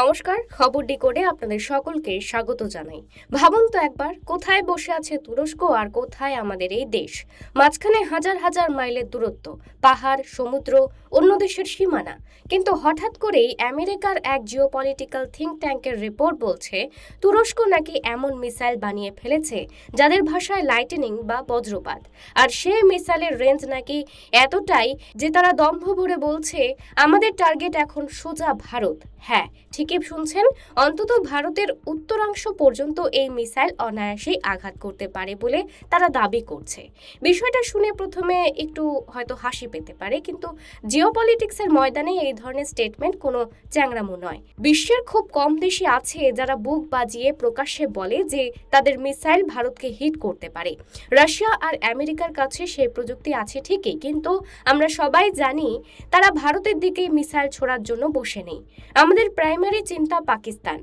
নমস্কার, খবর ডিকোডে আপনাদের সকলকে স্বাগত জানাই। ভাবুন তো একবার, কোথায় বসে আছে তুরস্ক আর কোথায় আমাদের এই দেশ। মাঝখানে হাজার হাজার মাইলের দূরত্ব, পাহাড়, সমুদ্র, অন্য দেশের সীমানা। কিন্তু হঠাৎ করেই আমেরিকার এক জিওপলিটিক্যাল থিঙ্ক ট্যাঙ্কের রিপোর্ট বলছে তুরস্ক নাকি এমন মিসাইল বানিয়ে ফেলেছে যাদের ভাষায় লাইটেনিং বা বজ্রপাত। আর সেই মিসাইলের রেঞ্জ নাকি এতটাই যে তারা দম্ভ ভরে বলছে আমাদের টার্গেট এখন সোজা ভারত। হ্যাঁ, ঠিকই শুনছেন, অন্তত ভারতের উত্তরাংশ পর্যন্ত এই মিসাইল অনায়াসেই আঘাত করতে পারে বলে তারা দাবি করছে। বিষয়টা শুনে প্রথমে একটু হয়তো হাসি পেতে পারে, কিন্তু জিওপলিটিক্সের ময়দানে এই ধরনের স্টেটমেন্ট কোনো চ্যাংরামো নয়। বিশ্বের খুব কম দেশই আছে যারা বুক বাজিয়ে প্রকাশ্যে বলে যে তাদের মিসাইল ভারতকে হিট করতে পারে। রাশিয়া আর আমেরিকার কাছে সেই প্রযুক্তি আছে ঠিকই, কিন্তু আমরা সবাই জানি তারা ভারতের দিকে মিসাইল ছোড়ার জন্য বসে নেই। আমাদের প্রাইমারি চিন্তা পাকিস্তান,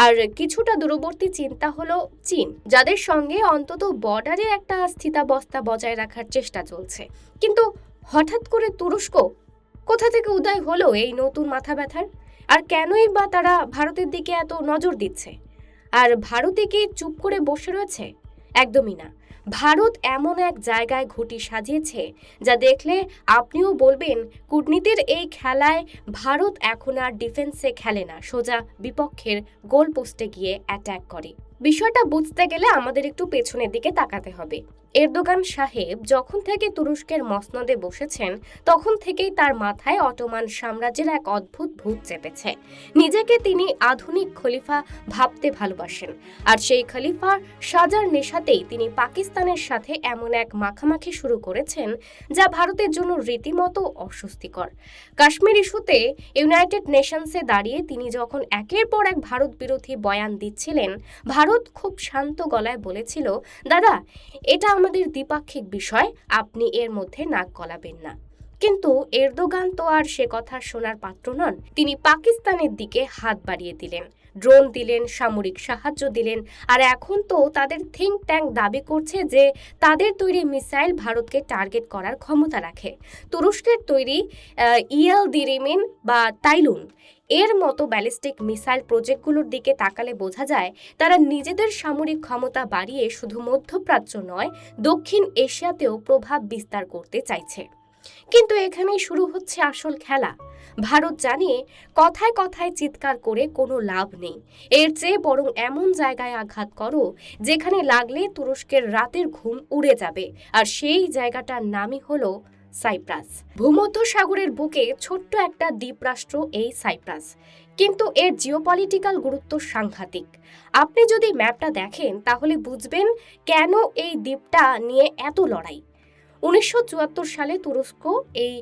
আর কিছুটা দূরবর্তী চিন্তা হলো চীন, যাদের সঙ্গে অন্তত বর্ডারে একটা স্থিতাবস্থা বজায় রাখার চেষ্টা চলছে। কিন্তু হঠাৎ করে তুরস্ক কোথা থেকে উদয় হলো এই নতুন মাথা ব্যথার? আর কেনই বা তারা ভারতের দিকে এত নজর দিচ্ছে? আর ভারতে কি চুপ করে বসে রয়েছে? একদমই না। ভারত এমন এক জায়গায় ঘুঁটি সাজিয়েছে যা দেখলে আপনিও বলবেন কূটনীতির এই খেলায় ভারত এখন আর ডিফেন্সে খেলে না, সোজা বিপক্ষের গোল পোস্টে গিয়ে অ্যাটাক করে। বিষয়টা বুঝতে গেলে আমাদের একটু পেছনের দিকে তাকাতে হবে। এরদোগান সাহেব যখন থেকে তুরস্কের মসনদে বসেছেন তখন থেকেই তার মাথায় অটোমান সাম্রাজ্যের এক অদ্ভুত ভূত চেপেছে। নিজেকে তিনি আধুনিক খলিফা ভাবতে ভালোবাসেন, আর সেই খলিফা সাজার নেশাতেই তিনি পাকিস্তানের সাথে এমন এক মাখামাখি শুরু করেছেন যা ভারতের জন্য রীতিমতো অস্বস্তিকর। কাশ্মীর ইস্যুতে ইউনাইটেড নেশনসে দাঁড়িয়ে তিনি যখন একের পর এক ভারত বিরোধী বয়ান দিচ্ছিলেন, ভারত খুব শান্ত গলায় বলেছিল, দাদা, এটা আমাদের দ্বিপাক্ষিক বিষয়, আপনি এর মধ্যে নাক গলাবেন না। কিন্তু এরদোগান তো আর সে কথা শোনার পাত্র নন। তিনি পাকিস্তানের দিকে হাত বাড়িয়ে দিলেন, ড্রোন দিলেন, সামরিক সাহায্য দিলেন, আর এখন তো তাদের থিঙ্ক ট্যাঙ্ক দাবি করছে যে তাদের তৈরি মিসাইল ভারতকে টার্গেট করার ক্ষমতা রাখে। তুরস্কের তৈরি ইয়েলদিরিমিন বা তাইলুন এর মতো ব্যালিস্টিক মিসাইল প্রজেক্টগুলোর দিকে তাকালে বোঝা যায় তারা নিজেদের সামরিক ক্ষমতা বাড়িয়ে শুধু মধ্যপ্রাচ্য নয়, দক্ষিণ এশিয়াতেও প্রভাব বিস্তার করতে চাইছে। কিন্তু এখানেই শুরু হচ্ছে আসল খেলা। ভারত জানে কথায় কথায় চিৎকার করে কোনো লাভ নেই, এর চেয়ে বরং এমন জায়গায় আঘাত করো যেখানে লাগলে তুরস্কের রাতের ঘুম উড়ে যাবে। আর সেই জায়গাটার নামই হলো সাইপ্রাস। ভূমধ্যসাগরের বুকে ছোট্ট একটা দ্বীপরাষ্ট্র এই সাইপ্রাস, কিন্তু এর জিওপলিটিক্যাল গুরুত্ব সাংঘাতিক। আপনি যদি ম্যাপটা দেখেন তাহলে বুঝবেন কেন এই দ্বীপটা নিয়ে এত লড়াই। 1974 সালে তুরস্ক এই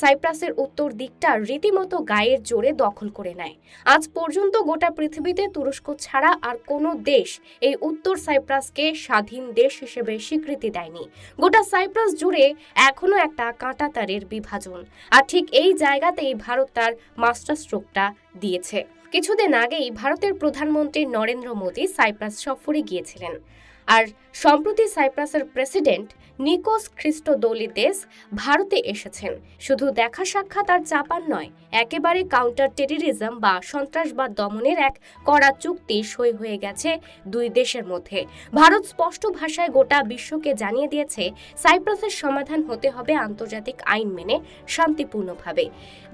সাইপ্রাসের উত্তর দিকটা রীতিমতো গায়ের জোরে দখল করে নেয়। আজ পর্যন্ত গোটা পৃথিবীতে তুরস্ক ছাড়া আর কোনো দেশ এই উত্তর সাইপ্রাসকে স্বাধীন দেশ হিসেবে স্বীকৃতি দেয়নি। গোটা সাইপ্রাস জুড়ে এখনো একটা কাঁটাতারের বিভাজন, আর ঠিক এই জায়গাতেই ভারত তার মাস্টার স্ট্রোকটা দিয়েছে। কিছুদিন আগেই ভারতের প্রধানমন্ত্রী নরেন্দ্র মোদী সাইপ্রাস সফরে গিয়েছিলেন, আর সম্প্রতি সাইপ্রাসের প্রেসিডেন্ট নিকোস খ্রিস্টোদৌলিদেস ভারতে এসেছেন। শুধু দেখা সাক্ষাৎ আর চাপান নয়, একেবারে কাউন্টার টেররিজম বা সন্ত্রাসবাদ দমনের এক কড়া চুক্তি সই হয়ে গেছে দুই দেশের মধ্যে। ভারত স্পষ্ট ভাষায় গোটা বিশ্বকে জানিয়ে দিয়েছে সাইপ্রাসের সমাধান হতে হবে আন্তর্জাতিক আইন মেনে, শান্তিপূর্ণভাবে।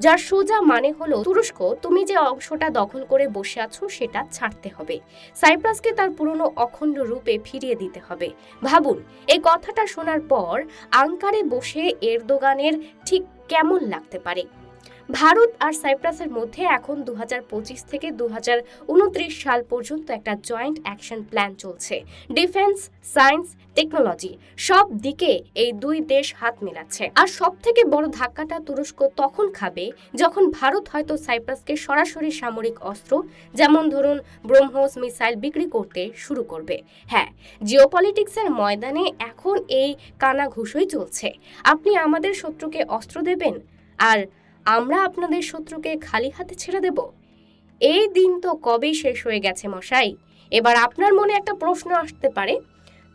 যার সোজা মানে হলো, তুরস্ক, তুমি যে অংশটা দখল করে বসে আছো সেটা ছাড়তে হবে, সাইপ্রাসকে তার পুরনো অখণ্ড রূপে ফিরিয়ে দিতে হবে। ভাবুন, এই কথাটা শোনার পর আঙ্কারে বসে এরদোগানের ঠিক কেমন লাগতে পারে। ভারত আর সাইপ্রাসের মধ্যে এখন 2025 থেকে 2029 সাল পর্যন্ত একটা জয়েন্ট অ্যাকশন প্ল্যান চলছে। ডিফেন্স, সায়েন্স, টেকনোলজি সব দিকে এই দুই দেশ হাত মেলাচ্ছে। আর সব থেকে বড় ধাক্কাটা তুরস্ক তখন খাবে যখন ভারত হয়তো সাইপ্রাসকে সরাসরি সামরিক অস্ত্র, যেমন ধরুন ব্রহ্মোস মিসাইল বিক্রি করতে শুরু করবে। হ্যাঁ, জিওপলিটিক্সের ময়দানে এখন এই কানাঘুষোই চলছে। আপনি আমাদের শত্রুকে অস্ত্র দেবেন আর আমরা আপনাদের শত্রুকে খালি হাতে ছেড়ে দেব। এই দিন তো কবেই শেষ হয়ে গেছে মশাই। এবার আপনার মনে একটা প্রশ্ন আসতে পারে,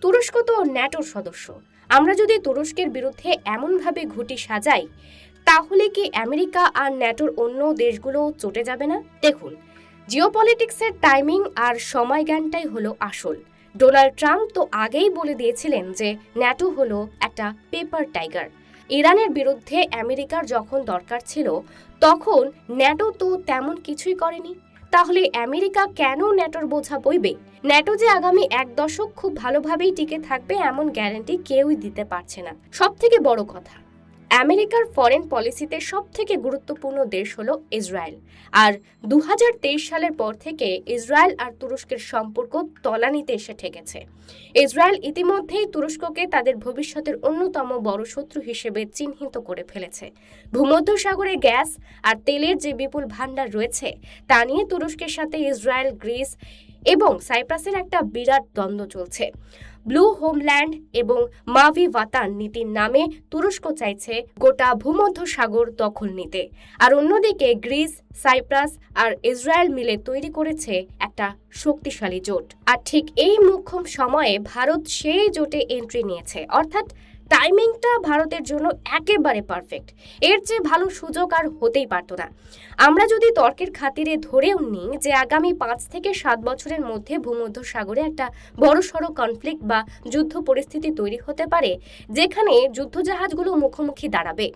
তুরস্ক তো ন্যাটোর সদস্য, আমরা যদি তুরস্কের বিরুদ্ধে এমনভাবে ঘুঁটি সাজাই তাহলে কি আমেরিকা আর ন্যাটোর অন্য দেশগুলো চটে যাবে না? দেখুন, জিওপলিটিক্সের টাইমিং আর সময়জ্ঞানটাই হলো আসল। ডোনাল্ড ট্রাম্প তো আগেই বলে দিয়েছিলেন যে ন্যাটো হলো একটা পেপার টাইগার। ইরানের বিরুদ্ধে আমেরিকার যখন দরকার ছিল তখন ন্যাটো তো তেমন কিছুই করেনি। তাহলে আমেরিকা কেন ন্যাটোর বোঝা বইবে? ন্যাটো যে আগামী 1 দশক খুব ভালোভাবেই টিকে থাকবে এমন গ্যারান্টি কেউই দিতে পারছে না। সবথেকে বড় কথা, আমেরিকার ফরেন পলিসিতে সবথেকে গুরুত্বপূর্ণ দেশ হলো ইসরায়েল। আর 2023 সালের পর থেকে ইসরায়েল আর তুরস্কের সম্পর্ক তলানিতে এসে ঠেকেছে। ইসরায়েল ইতিমধ্যেই তুরস্ককে তাদের ভবিষ্যতের অন্যতম বড় শত্রু হিসেবে চিহ্নিত করে ফেলেছে। ভূমধ্যসাগরে গ্যাস আর তেলের যে বিপুল ভান্ডার রয়েছে তা নিয়ে তুরস্কের সাথে ইসরায়েল, গ্রিস এবং সাইপ্রাসের একটা বিরাট দ্বন্দ্ব চলছে। ব্লু হোমল্যান্ড এবং মাভি ভাতান নীতির নামে তুরস্ক চাইছে গোটা ভূমধ্যসাগর দখল নিতে। আর অন্যদিকে গ্রিস, সাইপ্রাস আর ইসরায়েল মিলে তৈরি করেছে একটা শক্তিশালী জোট। আর ঠিক এই মোক্ষম সময়ে ভারত সেই জোটে এন্ট্রি নিয়েছে, অর্থাৎ টাইমিংটা ভারতের জন্য একেবারে পারফেক্ট। এর চেয়ে ভালো সুযোগ আর হতেই পারতো না। আমরা যদি তর্কের খাতিরে ধরেও নিই যে আগামী 5 থেকে 7 বছরের মধ্যে ভূমধ্যসাগরে একটা বড়সড় কনফ্লিক্ট বা যুদ্ধ পরিস্থিতি তৈরি হতে পারে, যেখানে যুদ্ধজাহাজগুলো মুখোমুখি দাঁড়াবে,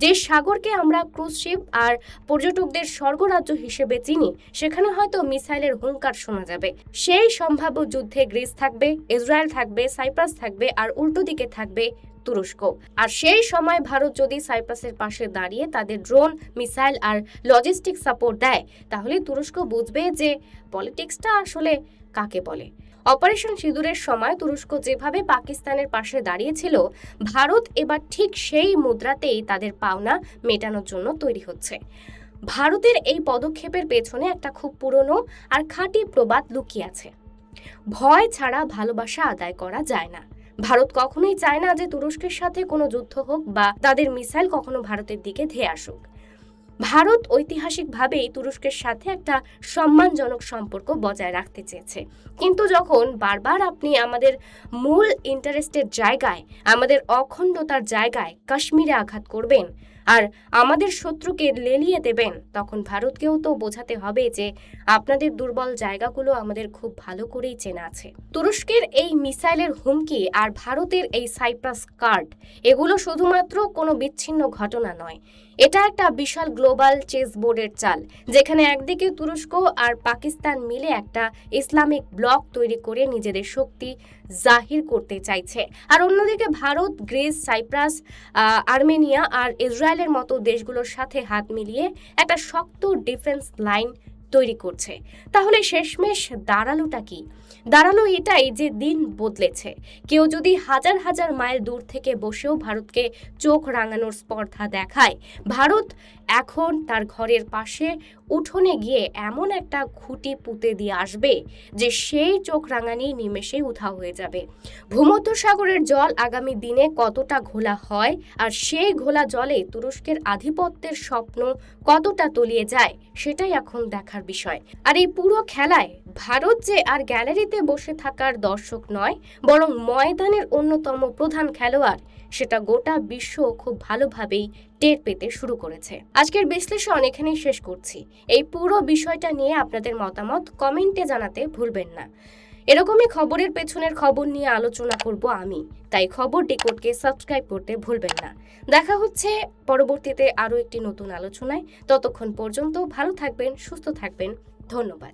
যে সাগরকে আমরা ক্রুজ শিপ আর পর্যটকদের স্বর্গরাজ্য হিসেবে চিনি, সেখানে হয়তো মিসাইলের হুঙ্কার শোনা যাবে। সেই সম্ভাব্য যুদ্ধে গ্রিস থাকবে, ইসরায়েল থাকবে, সাইপ্রাস থাকবে আর উল্টো দিকে থাকবে তুরস্ক। আর সেই সময় ভারত যদি সাইপ্রাসের পাশে দাঁড়িয়ে তাদের ড্রোন, মিসাইল আর লজিস্টিক সাপোর্ট দেয়, তাহলে তুরস্ক বুঝবে যে পলিটিক্সটা আসলে কাকে বলে। অপারেশন সিঁদুরের সময় তুরস্ক যেভাবে পাকিস্তানের পাশে দাঁড়িয়েছিল, ভারত এবার ঠিক সেই মুদ্রাতেই তাদের পাওনা মেটানোর জন্য তৈরি হচ্ছে। ভারতের এই পদক্ষেপের পেছনে একটা খুব পুরনো আর খাঁটি প্রবাদ লুকিয়ে আছে: ভয় ছাড়া ভালোবাসা আদায় করা যায় না। ভারত কখনোই চায় না যে তুরস্কের সাথে কোনো যুদ্ধ হোক বা তাদের মিসাইল কখনো ভারতের দিকে ধেয়ে আসুক। ভারত ঐতিহাসিকভাবেই তুরস্কের সাথে একটা সম্মানজনক সম্পর্ক বজায় রাখতে চেয়েছে। কিন্তু যখন বারবার আপনি আমাদের মূল ইন্টারেস্টের জায়গায়, আমাদের অখণ্ডতার জায়গায় কাশ্মীরে আঘাত করবেন আর আমাদের শত্রুকে লেলিয়ে দেবেন, তখন ভারতকেও তো বোঝাতে হবে যে আপনাদের দুর্বল জায়গাগুলো আমাদের খুব ভালো করেই চেনা আছে। তুরস্কের এই মিসাইলের হুমকি আর ভারতের এই সাইপ্রাস কার্ড, এগুলো শুধুমাত্র কোনো বিচ্ছিন্ন ঘটনা নয়। এটা একটা বিশাল গ্লোবাল চেস বোর্ডের চাল, যেখানে একদিকে তুরস্ক আর পাকিস্তান মিলে একটা ইসলামিক ব্লক তৈরি করে নিজেদের শক্তি জাহির করতে চাইছে, আর অন্যদিকে ভারত, গ্রিস, সাইপ্রাস, আর্মেনিয়া আর ইসরায়েলের মতো দেশগুলোর সাথে হাত মিলিয়ে একটা শক্ত ডিফেন্স লাইন তৈরি করছে। তাহলে শেষমেশ দাঁড়ালোটা কি? দাঁড়ালো এটাই যে দিন বদলেছে। কেউ যদি হাজার হাজার মাইল দূর থেকে বসেও ভারতকে চোখ রাঙানোর স্পর্ধা দেখায়, ভারত এখন তার ঘরের পাশে উঠোনে গিয়ে এমন একটা খুঁটি পুঁতে দিয়ে আসবে যে সেই চোখ রাঙানি নিমেষেই উধাও হয়ে যাবে। ভূমধ্যসাগরের জল আগামী দিনে কতটা ঘোলা হয় আর সেই ঘোলা জলে তুরস্কের আধিপত্যের স্বপ্ন কতটা তলিয়ে যায়, সেটাই এখন দেখার বিষয়। আর এই পুরো খেলায় ভারত যে আর গ্যালারিতে বসে থাকার দর্শক নয়, বরং ময়দানের অন্যতম প্রধান খেলোয়াড়, সেটা গোটা বিশ্ব খুব ভালোভাবেই টের পেতে শুরু করেছে। আজকের বিশ্লেষণ এখানেই শেষ করছি। এই পুরো বিষয়টা নিয়ে আপনাদের মতামত কমেন্টে জানাতে ভুলবেন না। এরকমই খবরের পেছনের খবর নিয়ে আলোচনা করব আমি, তাই খবর ডিকোডকে সাবস্ক্রাইব করতে ভুলবেন না। দেখা হচ্ছে পরবর্তীতে আরও একটি নতুন আলোচনায়। ততক্ষণ পর্যন্ত ভালো থাকবেন, সুস্থ থাকবেন। ধন্যবাদ।